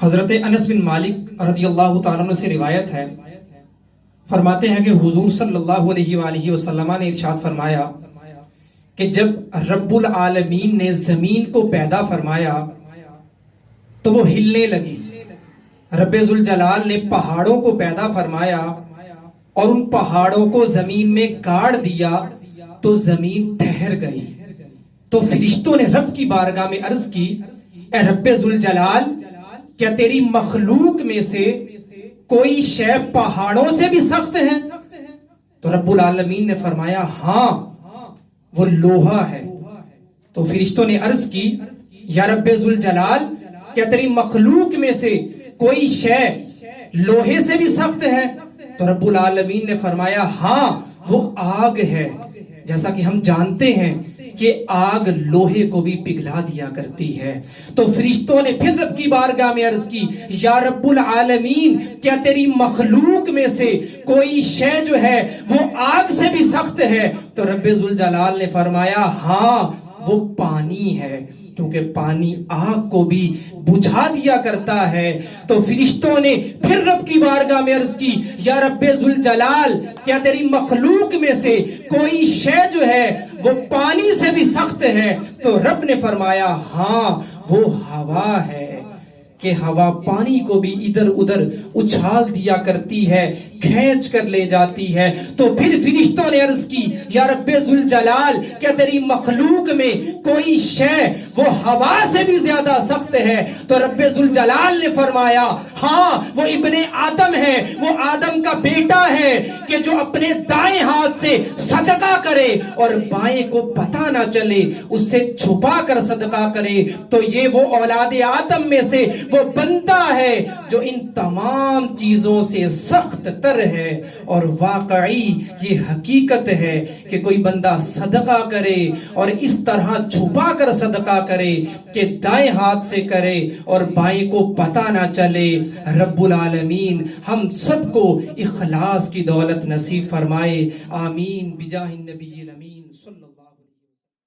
حضرت انس بن مالک رضی اللہ تعالیٰ عنہ سے روایت ہے، فرماتے ہیں کہ حضور صلی اللہ علیہ وآلہ وسلم نے ارشاد فرمایا کہ جب رب العالمین نے زمین کو پیدا فرمایا تو وہ ہلنے لگی۔ رب ذوالجلال نے پہاڑوں کو پیدا فرمایا اور ان پہاڑوں کو زمین میں گاڑ دیا تو زمین ٹھہر گئی۔ تو فرشتوں نے رب کی بارگاہ میں عرض کی، اے رب ذوالجلال، کیا تیری مخلوق میں سے کوئی شے پہاڑوں سے بھی سخت ہے؟ تو رب العالمین نے فرمایا ہاں، وہ لوہا ہے۔ تو فرشتوں نے عرض کی، یا رب ذوالجلال، کیا تیری مخلوق میں سے کوئی شے لوہے سے بھی سخت ہے؟ تو رب العالمین نے فرمایا ہاں، وہ آگ ہے۔ جیسا کہ ہم جانتے ہیں کہ آگ لوہے کو بھی پگھلا دیا کرتی ہے۔ تو فرشتوں نے پھر رب کی بارگاہ میں عرض کی، یا رب العالمین، کیا تیری مخلوق میں سے کوئی شے جو ہے وہ آگ سے بھی سخت ہے؟ تو رب ذوالجلال نے فرمایا ہاں، وہ پانی ہے، کیونکہ پانی آگ کو بھی بجھا دیا کرتا ہے۔ تو فرشتوں نے پھر رب کی بارگاہ میں عرض کی، یا رب ذوالجلال، کیا تیری مخلوق میں سے کوئی شے جو ہے وہ پانی سے بھی سخت ہے؟ تو رب نے فرمایا ہاں، وہ ہوا ہے، کہ ہوا پانی کو بھی ادھر ادھر اچھال دیا کرتی ہے، کھینچ کر لے جاتی ہے۔ تو پھر فرشتوں نے عرض کی، یا رب ذوالجلال، کیا تیری مخلوق میں کوئی شے وہ ہوا سے بھی زیادہ سخت ہے؟ تو رب ذوالجلال نے فرمایا ہاں، وہ ابن آدم ہے، وہ آدم کا بیٹا ہے، کہ جو اپنے دائیں ہاتھ سے صدقہ کرے اور بائیں کو پتہ نہ چلے، اس سے چھپا کر صدقہ کرے۔ تو یہ وہ اولاد آدم میں سے وہ بندہ ہے جو ان تمام چیزوں سے سخت تر ہے۔ اور واقعی یہ حقیقت ہے کہ کوئی بندہ صدقہ کرے اور اس طرح چھپا کر صدقہ کرے کہ دائیں ہاتھ سے کرے اور بائیں کو پتہ نہ چلے۔ رب العالمین ہم سب کو اخلاص کی دولت نصیب فرمائے، آمین بجاہ النبی الامین صلی اللہ